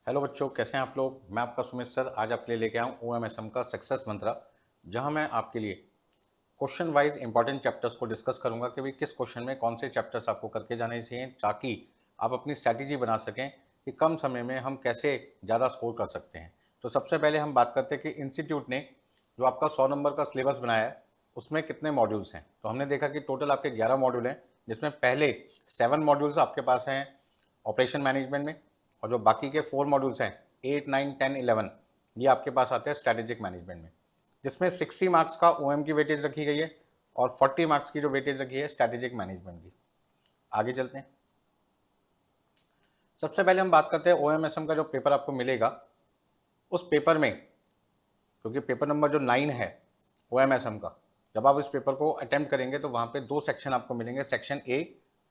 Hello बच्चों, कैसे हैं आप लोग। मैं आपका सुमित सर आज आपके लिए लेके आया हूँ OMSM का सक्सेस मंत्रा, जहां मैं आपके लिए क्वेश्चन वाइज इंपॉर्टेंट चैप्टर्स को डिस्कस करूंगा कि भाई किस क्वेश्चन में कौन से चैप्टर्स आपको करके जाने चाहिए, ताकि आप अपनी स्ट्रैटेजी बना सकें कि कम समय में हम कैसे ज़्यादा स्कोर कर सकते हैं। तो सबसे पहले हम बात करते हैं कि इंस्टीट्यूट ने जो आपका 100 नंबर का सिलेबस बनाया है उसमें कितने मॉड्यूल्स हैं। तो हमने देखा कि टोटल आपके 11 मॉड्यूल हैं, जिसमें पहले 7 मॉड्यूल्स आपके पास हैं ऑपरेशन मैनेजमेंट में, और जो बाकी के 4 मॉड्यूल्स हैं 8, 9, 10, 11 ये आपके पास आते हैं स्ट्रैटेजिक मैनेजमेंट में, जिसमें 60 मार्क्स का OM की वेटेज रखी गई है और 40 मार्क्स की जो वेटेज रखी है स्ट्रैटेजिक मैनेजमेंट की। आगे चलते हैं। सबसे पहले हम बात करते हैं OMSM का जो पेपर आपको मिलेगा उस पेपर में, क्योंकि पेपर नंबर जो 9 है OMSM का, जब आप इस पेपर को अटेम्प्ट करेंगे तो वहाँ पे 2 सेक्शन आपको मिलेंगे। सेक्शन ए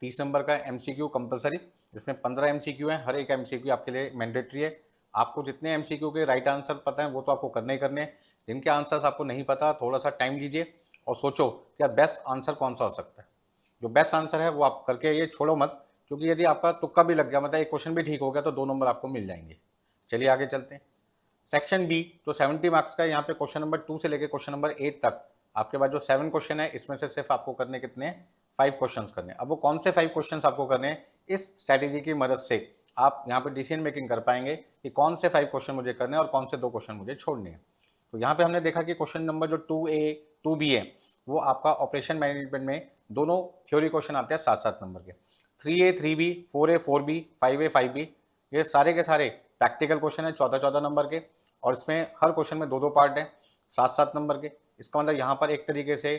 30 नंबर का MCQ कंपलसरी, जिसमें 15 MCQ है, हर एक MCQ आपके लिए मैंडेटरी है। आपको जितने MCQ के राइट आंसर पता है वो तो आपको करने ही करने हैं। जिनके आंसर्स आपको नहीं पता, थोड़ा सा टाइम लीजिए और सोचो कि बेस्ट आंसर कौन सा हो सकता है। जो बेस्ट आंसर है वो आप करके ये छोड़ो मत, क्योंकि यदि आपका तुक्का भी लग गया, मतलब एक क्वेश्चन भी ठीक हो गया, तो 2 नंबर आपको मिल जाएंगे। चलिए आगे चलते हैं। सेक्शन बी जो 70 मार्क्स का है, यहाँ पे क्वेश्चन नंबर 2 से लेकर क्वेश्चन नंबर 8 तक आपके पास जो 7 क्वेश्चन है, इसमें से सिर्फ आपको करने कितने हैं, 5 क्वेश्चंस करने हैं। अब वो कौन से 5 क्वेश्चंस आपको करने हैं, इस स्ट्रैटेजी की मदद से आप यहाँ पे डिसीजन मेकिंग कर पाएंगे कि कौन से 5 क्वेश्चन मुझे करने हैं और कौन से 2 क्वेश्चन मुझे छोड़ने हैं। तो यहाँ पे हमने देखा कि क्वेश्चन नंबर जो 2A 2B है वो आपका ऑपरेशन मैनेजमेंट में दोनों थ्योरी क्वेश्चन आते हैं 7-7 नंबर के। 3A 3B 4A 4B 5A 5B ये सारे के सारे प्रैक्टिकल क्वेश्चन है 14-14 नंबर के, और इसमें हर क्वेश्चन में 2-2 पार्ट है 7-7 नंबर के। इसका मतलब यहाँ पर एक तरीके से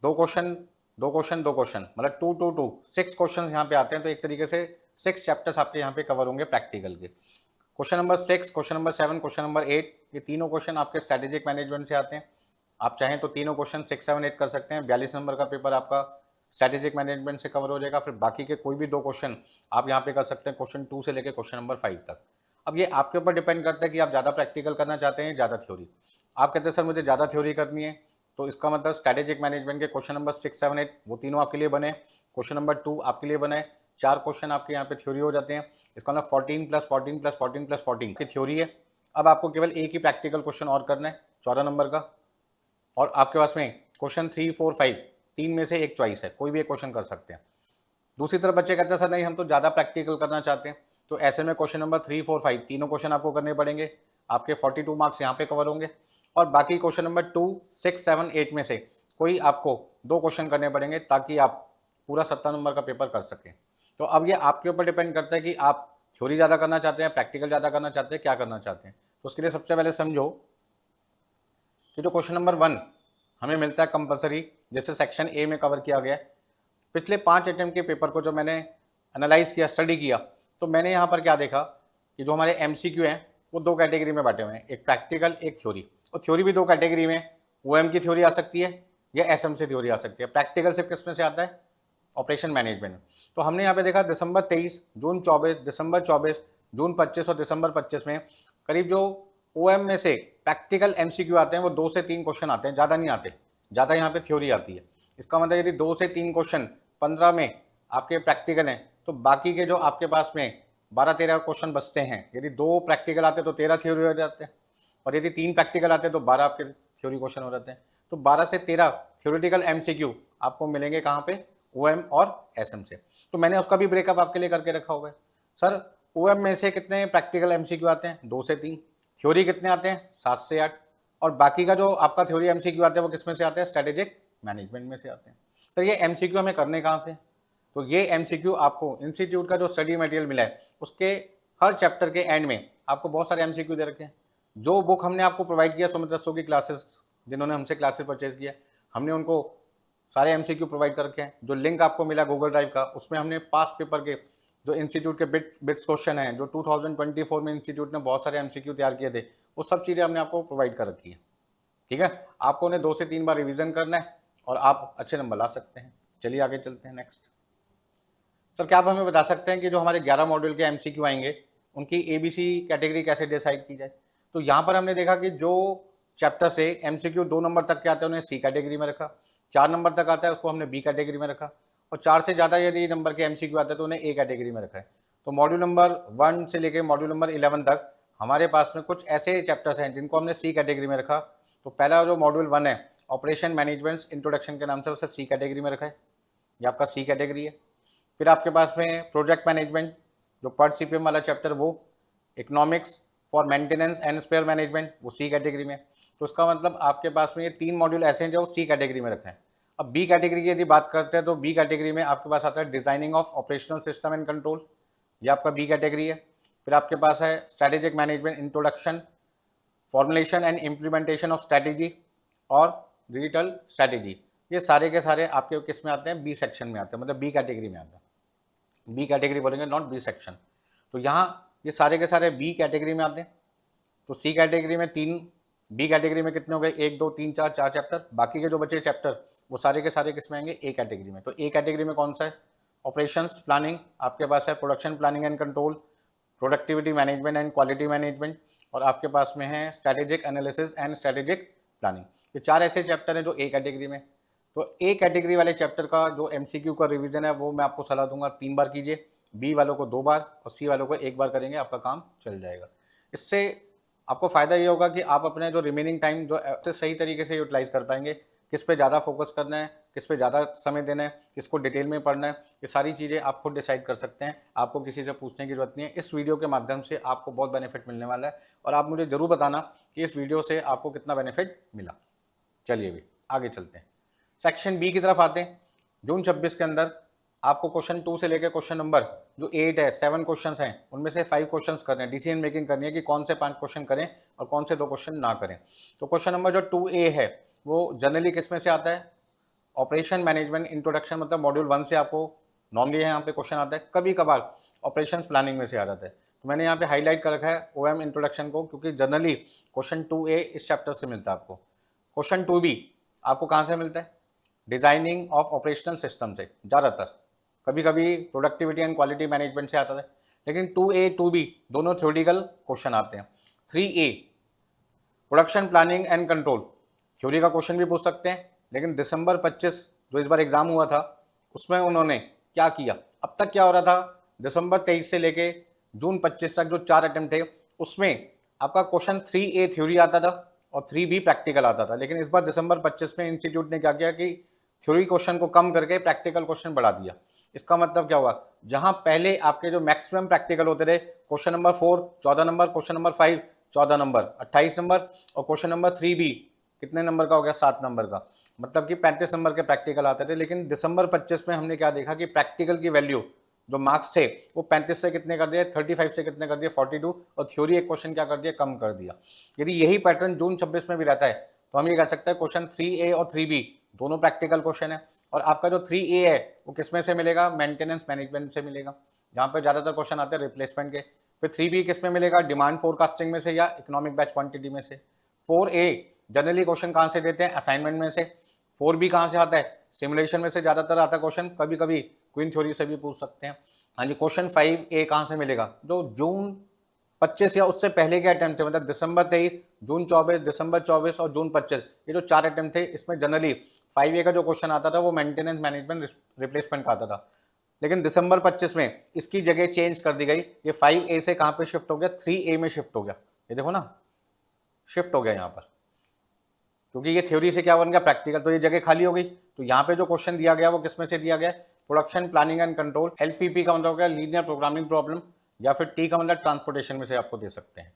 2 क्वेश्चन 2 क्वेश्चन 2 क्वेश्चन, मतलब 2 2 2 6 क्वेश्चन यहाँ पे आते हैं। तो एक तरीके से 6 चैप्टर्स आपके यहाँ पे कवर होंगे प्रैक्टिकल के। Question number 6, question number 7, question number 8 ये तीनों क्वेश्चन आपके स्ट्रैटेजिक मैनेजमेंट से आते हैं। आप चाहें तो तीनों क्वेश्चन 6, 7, 8 कर सकते हैं। 42 नंबर का पेपर आपका स्ट्रैटेजिक मैनेजमेंट से कवर हो जाएगा। फिर बाकी के कोई भी 2 क्वेश्चन आप यहाँ पे कर सकते हैं, क्वेश्चन 2 से लेकर क्वेश्चन नंबर 5 तक। अब ये आपके ऊपर डिपेंड करता है कि आप ज़्यादा प्रैक्टिकल करना चाहते हैं, ज़्यादा थ्योरी। आप कहते हैं सर मुझे ज़्यादा थ्योरी करनी है, तो इसका मतलब स्ट्रैटेजिक मैनेजमेंट के क्वेश्चन नंबर 6, 7, 8 वो तीनों आपके लिए बने। क्वेश्चन नंबर 2 आपके लिए बने, 4 क्वेश्चन आपके यहाँ पे थ्योरी हो जाते हैं। इसका मतलब 14 + 14 + 14 + 14 की थ्योरी है। अब आपको केवल एक ही प्रैक्टिकल क्वेश्चन और करना है 14 नंबर का, और आपके पास में क्वेश्चन 3, 4, 5 तीन में से एक चॉइस है, कोई भी एक क्वेश्चन कर सकते हैं। दूसरी तरफ बच्चे कहते हैं सर नहीं हम तो ज़्यादा प्रैक्टिकल करना चाहते हैं, तो ऐसे में क्वेश्चन नंबर 3, 4, 5 तीनों क्वेश्चन आपको करने पड़ेंगे। आपके 42 मार्क्स यहाँ पे कवर होंगे, और बाकी क्वेश्चन नंबर 2, 6, 7, 8 में से कोई आपको 2 क्वेश्चन करने पड़ेंगे, ताकि आप पूरा 70 नंबर का पेपर कर सकें। तो अब ये आपके ऊपर डिपेंड करता है कि आप थ्योरी ज़्यादा करना चाहते हैं, प्रैक्टिकल ज़्यादा करना चाहते हैं, क्या करना चाहते हैं। तो उसके लिए सबसे पहले समझो कि जो क्वेश्चन नंबर 1 हमें मिलता है कंपलसरी, जैसे सेक्शन ए में कवर किया गया है। पिछले 5 अटेम्प्ट के पेपर को जो मैंने एनालाइज किया, स्टडी किया, तो मैंने यहाँ पर क्या देखा कि जो हमारे MCQ हैं वो 2 कैटेगरी में बांटे हुए हैं, एक प्रैक्टिकल एक थ्योरी। और थ्योरी भी 2 कैटेगरी में, OM की थ्योरी आ सकती है या SM से थ्योरी आ सकती है। प्रैक्टिकल सिर्फ किस में से आता है, ऑपरेशन मैनेजमेंट में। तो हमने यहाँ पे देखा दिसंबर 23, जून 24, दिसंबर 24, जून 25 और दिसंबर 25 में करीब जो OM में से प्रैक्टिकल MCQ आते हैं वो 2 से 3 क्वेश्चन आते हैं, ज़्यादा नहीं आते, ज़्यादा यहाँ पे थ्योरी आती है। इसका मतलब यदि 2 से 3 क्वेश्चन 15 में आपके प्रैक्टिकल हैं, तो बाकी के जो आपके पास में 12-13 क्वेश्चन बचते हैं, यदि 2 प्रैक्टिकल आते तो 13 थ्योरी हो जाते हैं, और यदि 3 प्रैक्टिकल आते तो 12 आपके थ्योरी क्वेश्चन हो जाते हैं। तो 12 से 13 थ्योरेटिकल MCQ आपको मिलेंगे कहाँ पे, OM और SM से। तो मैंने उसका भी ब्रेकअप आपके लिए करके रखा हुआ है। सर OM में से कितने प्रैक्टिकल MCQ आते हैं, 2 से 3, थ्योरी कितने आते हैं, 7 से 8, और बाकी का जो आपका थ्योरी MCQ आते हैं वो किस में से आते हैं, स्ट्रैटेजिक मैनेजमेंट में से आते हैं। सर ये MCQ हमें करने कहाँ से, तो ये MCQ आपको इंस्टीट्यूट का जो स्टडी मटेरियल मिला है उसके हर चैप्टर के एंड में आपको बहुत सारे MCQ दे रखे हैं। जो बुक हमने आपको प्रोवाइड किया सुमित रसो की क्लासेस, जिन्होंने हमसे क्लासेस परचेज किया, हमने उनको सारे MCQ प्रोवाइड कर रखे हैं। जो लिंक आपको मिला गूगल ड्राइव का, उसमें हमने पास पेपर के जो इंस्टीट्यूट के बिट्स क्वेश्चन हैं, जो 2024 में इंस्टीट्यूट ने बहुत सारे MCQ तैयार किए थे, वो सब चीज़ें हमने आपको प्रोवाइड कर रखी है। ठीक है, आपको उन्हें 2 से 3 बार रिवीजन करना है और आप अच्छे नंबर ला सकते हैं। चलिए आगे चलते हैं नेक्स्ट। सर क्या आप हमें बता सकते हैं कि जो हमारे 11 मॉड्यूल के MCQ आएंगे उनकी ABC कैटेगरी कैसे डिसाइड की जाए। तो यहाँ पर हमने देखा कि जो चैप्टर से MCQ 2 नंबर तक के आते हैं उन्हें C कैटेगरी में रखा, 4 नंबर तक आता है उसको हमने B कैटेगरी में रखा, और 4 से ज़्यादा यदि नंबर के MCQ आते हैं तो उन्हें A कैटेगरी में रखा है। तो मॉड्यूल नंबर 1 से लेके मॉड्यूल नंबर 11 तक हमारे पास में कुछ ऐसे चैप्टर्स हैं जिनको हमने सी कैटेगरी में रखा। तो पहला जो मॉड्यूल 1 है ऑपरेशन मैनेजमेंट इंट्रोडक्शन के नाम से, उसे सी कैटेगरी में रखा है, ये आपका सी कैटेगरी है। फिर आपके पास में प्रोजेक्ट मैनेजमेंट जो पर सीपीएम वाला चैप्टर, वो economics for maintenance and spare management, वो सी कैटेगरी में। तो इसका मतलब आपके पास में ये 3 मॉड्यूल ऐसे हैं जो सी कैटेगरी में रखे हैं। अब बी कैटेगरी की यदि बात करते हैं तो बी कैटेगरी में आपके पास आता है designing of operational system and control, ये आपका बी कैटेगरी है। फिर आपके पास है strategic management introduction, formulation and implementation of strategy और डिजिटल स्ट्रैटेजी, ये सारे के सारे आपके किस में आते हैं, बी सेक्शन में आते हैं, मतलब बी कैटेगरी में आते हैं। बी कैटेगरी बोलेंगे, नॉट बी सेक्शन। तो यहाँ ये सारे के सारे बी कैटेगरी में आते हैं। तो सी कैटेगरी में 3, बी कैटेगरी में कितने हो गए, 1 2 3 4 चैप्टर। बाकी के जो बचे चैप्टर वो सारे के सारे किस में आएंगे, ए कैटेगरी में। तो ए कैटेगरी में कौन सा है, ऑपरेशंस प्लानिंग आपके पास है, production planning and control, productivity management and quality management, और आपके पास में है strategic analysis and strategic planning. ये 4 ऐसे चैप्टर हैं जो ए कैटेगरी में। तो ए कैटेगरी वाले चैप्टर का जो एमसीक्यू का रिवीजन है वो मैं आपको सलाह दूंगा 3 बार कीजिए, बी वालों को 2 बार और सी वालों को 1 बार करेंगे, आपका काम चल जाएगा। इससे आपको फ़ायदा ये होगा कि आप अपने जो रिमेनिंग टाइम जो सही तरीके से यूटिलाइज़ कर पाएंगे, किस पे ज़्यादा फोकस करना है, किस पे ज़्यादा समय देना है, किसको डिटेल में पढ़ना है, ये सारी चीज़ें आप खुद डिसाइड कर सकते हैं। आपको किसी से पूछने की ज़रूरत नहीं है। इस वीडियो के माध्यम से आपको बहुत बेनिफिट मिलने वाला है और आप मुझे ज़रूर बताना कि इस वीडियो से आपको कितना बेनिफिट मिला। चलिए भी आगे चलते हैं, सेक्शन बी की तरफ आते हैं। जून 26 के अंदर आपको क्वेश्चन 2 से लेकर क्वेश्चन नंबर जो 8 है, 7 क्वेश्चंस हैं, उनमें से 5 क्वेश्चंस करने हैं। डिसीजन मेकिंग करनी है कि कौन से 5 क्वेश्चन करें और कौन से 2 क्वेश्चन ना करें। तो क्वेश्चन नंबर जो 2A है वो जनरली किस में से आता है, ऑपरेशन मैनेजमेंट इंट्रोडक्शन, मतलब मॉड्यूल 1 से आपको नॉर्मली यहाँ पे क्वेश्चन आता है। कभी कभार ऑपरेशंस प्लानिंग में से आ जाता है। तो मैंने यहाँ पे हाईलाइट कर रखा है OM इंट्रोडक्शन को, क्योंकि जनरली क्वेश्चन 2A इस चैप्टर से मिलता है आपको। क्वेश्चन 2B आपको कहाँ से मिलता है, डिजाइनिंग ऑफ ऑपरेशनल सिस्टम से ज़्यादातर, कभी कभी प्रोडक्टिविटी एंड क्वालिटी मैनेजमेंट से आता है। लेकिन 2A 2B दोनों थ्योरेटिकल क्वेश्चन आते हैं। 3A production planning and control, theory का क्वेश्चन भी पूछ सकते हैं, लेकिन दिसंबर 25 जो इस बार एग्जाम हुआ था उसमें उन्होंने क्या किया, अब तक क्या हो रहा था, दिसंबर 23 से लेके जून 25 तक जो 4 अटेम्प्ट थे उसमें आपका क्वेश्चन 3A थ्योरी आता था और 3B प्रैक्टिकल आता था। लेकिन इस बार दिसंबर 25 में इंस्टीट्यूट ने क्या किया कि थ्योरी क्वेश्चन को कम करके प्रैक्टिकल क्वेश्चन बढ़ा दिया। इसका मतलब क्या हुआ, जहां पहले आपके जो मैक्सिमम प्रैक्टिकल होते थे, question number 4 14 number, question number 5 14 number 28 number, और क्वेश्चन नंबर 3B कितने नंबर का हो गया, 7 नंबर का, मतलब कि 35 नंबर के प्रैक्टिकल आते थे। लेकिन दिसंबर 25 में हमने क्या देखा कि प्रैक्टिकल की वैल्यू जो मार्क्स थे वो 35 से कितने कर दिए, 35 से कितने कर दिए, 42, और थ्योरी एक क्वेश्चन क्या कर दिया, कम कर दिया। यदि यही पैटर्न जून 26 में भी रहता है तो हम ये कह सकते हैं क्वेश्चन 3A और 3B दोनों प्रैक्टिकल क्वेश्चन है। और आपका जो 3A है वो किस में से मिलेगा, मेंटेनेंस मैनेजमेंट से मिलेगा, जहाँ पर ज़्यादातर क्वेश्चन आते हैं रिप्लेसमेंट के। फिर 3B किस में मिलेगा, डिमांड फोरकास्टिंग में से या इकोनॉमिक बैच क्वांटिटी में से। 4A जनरली क्वेश्चन कहाँ से देते हैं, असाइनमेंट में से। 4B कहाँ से आता है, सिमुलेशन में से ज़्यादातर आता है क्वेश्चन, कभी कभी क्वीन थ्योरी से भी पूछ सकते हैं। हाँ जी, क्वेश्चन 5A कहाँ से मिलेगा, जो जून 25 या उससे पहले के अटेम्प्ट थे, मतलब दिसंबर 23, जून 24, दिसंबर 24 और जून 25, ये जो 4 अटेम्प्ट थे इसमें जनरली 5A का जो क्वेश्चन आता था वो मेंटेनेंस मैनेजमेंट रिप्लेसमेंट का आता था। लेकिन दिसंबर 25 में इसकी जगह चेंज कर दी गई, ये 5A से कहाँ पे शिफ्ट हो गया, 3A में शिफ्ट हो गया। ये देखो ना, शिफ्ट हो गया यहाँ पर, क्योंकि ये थ्योरी से क्या बन गया, प्रैक्टिकल, तो ये जगह खाली हो गई। तो यहाँ पे जो क्वेश्चन दिया गया वो किस में से दिया गया, production planning and control. LPP का मतलब हो गया लीनियर प्रोग्रामिंग प्रॉब्लम, या फिर T का मतलब ट्रांसपोर्टेशन में से आपको दे सकते हैं।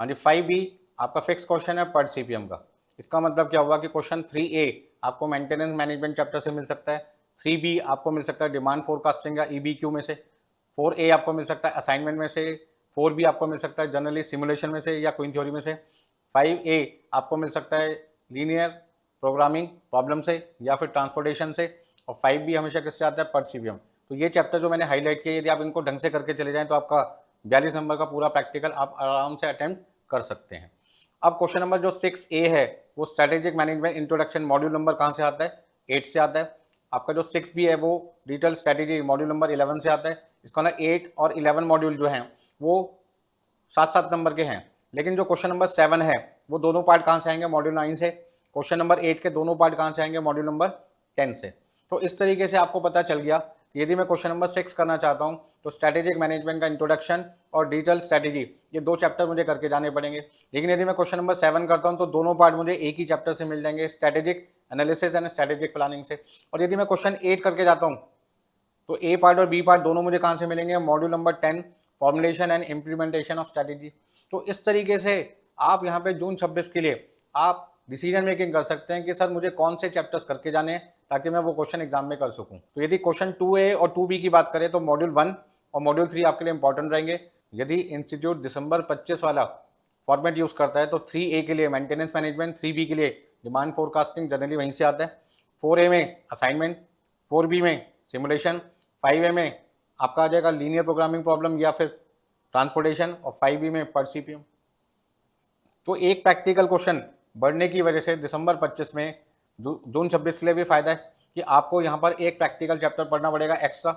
हाँ जी, 5B आपका फिक्स क्वेश्चन है पर CPM का। इसका मतलब क्या हुआ कि क्वेश्चन 3A आपको मेंटेनेंस मैनेजमेंट चैप्टर से मिल सकता है, 3B आपको मिल सकता है डिमांड फोरकास्टिंग या EBQ में से, 4A आपको मिल सकता है असाइनमेंट में से, 4B आपको मिल सकता है जनरली सिमुलेशन में से या क्वीन थ्योरी में से, 5A आपको मिल सकता है लीनियर प्रोग्रामिंग प्रॉब्लम से या फिर ट्रांसपोर्टेशन से, और 5B हमेशा किससे आता है, पर CPM। तो ये चैप्टर जो मैंने हाईलाइट किया, यदि आप इनको ढंग से करके चले जाएं तो आपका 42 नंबर का पूरा प्रैक्टिकल आप आराम से अटेम्प्ट कर सकते हैं। अब क्वेश्चन नंबर जो 6A है वो strategic management introduction, module number कहाँ से आता है, 8 से आता है। आपका जो 6B है वो डिजिटल स्ट्रैटेजी, मॉड्यूल नंबर 11 से आता है। इसका ना 8 और 11 मॉड्यूल जो हैं वो 7-7 नंबर के हैं। लेकिन जो क्वेश्चन नंबर 7 है वो दोनों पार्ट कहाँ से आएंगे, मॉड्यूल 9 से। क्वेश्चन नंबर 8 के दोनों पार्ट कहाँ से आएंगे, मॉड्यूल नंबर 10 से। तो इस तरीके से आपको पता चल गया यदि मैं क्वेश्चन नंबर 6 करना चाहता हूँ तो स्ट्रैटेजिक मैनेजमेंट का इंट्रोडक्शन और डिजिटल स्ट्रैटेजी, ये 2 चैप्टर मुझे करके जाने पड़ेंगे। लेकिन यदि मैं क्वेश्चन नंबर 7 करता हूँ तो दोनों पार्ट मुझे एक ही चैप्टर से मिल जाएंगे, strategic analysis and strategic planning से। और यदि मैं क्वेश्चन 8 करके जाता हूँ तो ए पार्ट और बी पार्ट दोनों मुझे कहाँ से मिलेंगे, module number 10 formulation and implementation of strategy. तो इस तरीके से आप यहाँ पे जून 26 के लिए आप डिसीजन मेकिंग कर सकते हैं कि सर मुझे कौन से चैप्टर्स करके जाने हैं ताकि मैं वो क्वेश्चन एग्जाम में कर सकूं। तो यदि क्वेश्चन 2A और 2B की बात करें तो मॉड्यूल 1 और मॉड्यूल 3 आपके लिए इंपॉर्टेंट रहेंगे। यदि इंस्टीट्यूट दिसंबर 25 वाला फॉर्मेट यूज करता है तो 3A के लिए मेंटेनेंस मैनेजमेंट, 3B के लिए डिमांड फोरकास्टिंग जनरली वहीं से आता है, 4A में असाइनमेंट, 4B में सिमुलेशन, 5A में आपका आ जाएगा लीनियर प्रोग्रामिंग प्रॉब्लम या फिर ट्रांसपोर्टेशन, और 5B में पर CPM। तो एक प्रैक्टिकल क्वेश्चन बढ़ने की वजह से दिसंबर 25 में जून 26 के लिए भी फायदा है कि आपको यहाँ पर एक प्रैक्टिकल चैप्टर पढ़ना पड़ेगा एक्स्ट्रा।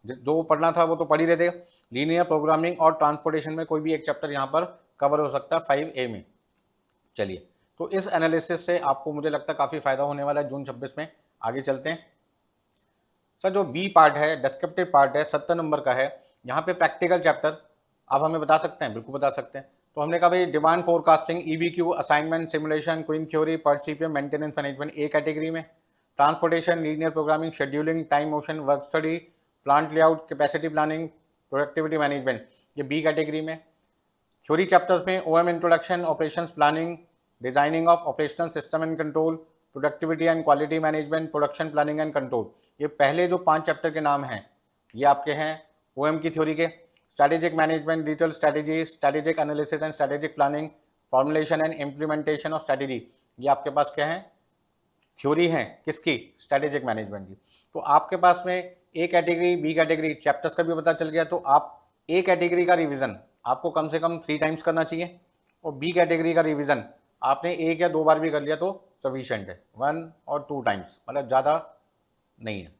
जो पढ़ना था वो तो पढ़ ही रहे थे, लीनियर प्रोग्रामिंग और ट्रांसपोर्टेशन में कोई भी एक चैप्टर यहाँ पर कवर हो सकता है 5A में। चलिए, तो इस एनालिसिस से आपको मुझे लगता है काफ़ी फायदा होने वाला है जून 26 में। आगे चलते हैं। सर जो बी पार्ट है, डिस्क्रिप्टिव पार्ट है, 70 नंबर का है, यहाँ पे प्रैक्टिकल चैप्टर आप हमें बता सकते हैं? बिल्कुल बता सकते हैं। तो हमने कहा भाई demand forecasting, EBQ, assignment, simulation, queen theory, पर CPM, maintenance management A category में, transportation, linear programming, scheduling, time motion, work study, plant layout, capacity planning, productivity management ये बी कैटेगरी में। थ्योरी चैप्टर्स में OM introduction, operations planning, designing of operational system and control, productivity and quality management, production planning and control, ये पहले जो 5 chapter के नाम हैं ये आपके हैं OM की थ्योरी के। Strategic management, digital strategy, strategic analysis and strategic planning, formulation and implementation of strategy, ये आपके पास क्या है, थ्योरी है किसकी, स्ट्रैटेजिक मैनेजमेंट की। तो आपके पास में A category, B category chapters का भी पता चल गया। तो आप ए कैटेगरी का रिवीजन आपको कम से कम 3 टाइम्स करना चाहिए, और बी कैटेगरी का रिवीजन आपने 1 या 2 बार भी कर लिया तो सफिशिएंट है, 1 और 2 टाइम्स, मतलब ज़्यादा नहीं है।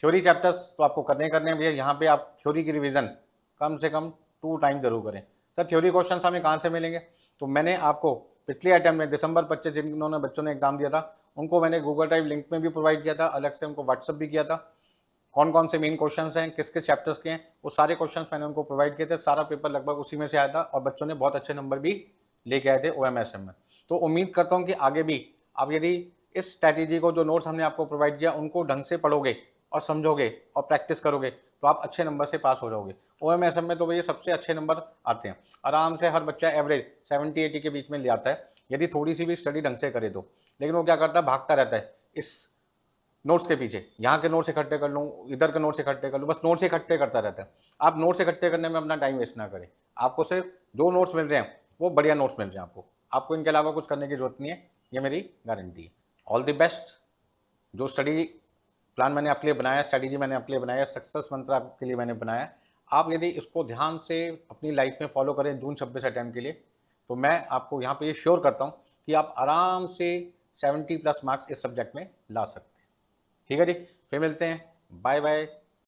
थ्योरी चैप्टर्स तो आपको करने हैं भैया, यहाँ पे आप थ्योरी की रिवीजन कम से कम 2 टाइम जरूर करें। सर थ्योरी क्वेश्चन हमें कहाँ से मिलेंगे? तो मैंने आपको पिछले अटैम्प्ट में दिसंबर 25 जिन्होंने बच्चों ने एग्जाम दिया था उनको मैंने गूगल ड्राइव लिंक में भी प्रोवाइड किया था, अलग से उनको व्हाट्सअप भी किया था। कौन कौन से मेन क्वेश्चंस हैं, किस किस चैप्टर्स के हैं, वो सारे क्वेश्चंस मैंने उनको प्रोवाइड किए थे। सारा पेपर लगभग उसी में से आया था और बच्चों ने बहुत अच्छे नंबर भी लेके आए थे OMSM में। तो उम्मीद करता हूँ कि आगे भी आप यदि इस स्ट्रैटेजी को, जो नोट्स हमने आपको प्रोवाइड किया, उनको ढंग से पढ़ोगे और समझोगे और प्रैक्टिस करोगे तो आप अच्छे नंबर से पास हो जाओगे। OMSM में तो भैया सबसे अच्छे नंबर आते हैं, आराम से हर बच्चा एवरेज 70-80 के बीच में ले आता है यदि थोड़ी सी भी स्टडी ढंग से करे तो। लेकिन वो क्या करता है, भागता रहता है इस नोट्स के पीछे, यहाँ के नोट्स इकट्ठे कर लूँ, इधर के नोट्स इकट्ठे कर लूँ, बस नोट्स इकट्ठे करता रहता है। आप नोट्स इकट्ठे करने में अपना टाइम वेस्ट ना करें, आपको सिर्फ जो नोट्स मिल रहे हैं वो बढ़िया नोट्स मिल रहे हैं आपको इनके अलावा कुछ करने की जरूरत नहीं है, ये मेरी गारंटी है। All the best. जो स्टडी प्लान मैंने आपके लिए बनाया, स्ट्रैटेजी मैंने आपके लिए बनाया, सक्सेस मंत्र आपके लिए मैंने बनाया, आप यदि इसको ध्यान से अपनी लाइफ में फॉलो करें जून 26 अटैम्प्ट के लिए, तो मैं आपको यहाँ पे ये श्योर करता हूँ कि आप आराम से 70+ मार्क्स इस सब्जेक्ट में ला सकते हैं। ठीक है जी, फिर मिलते हैं, बाय बाय।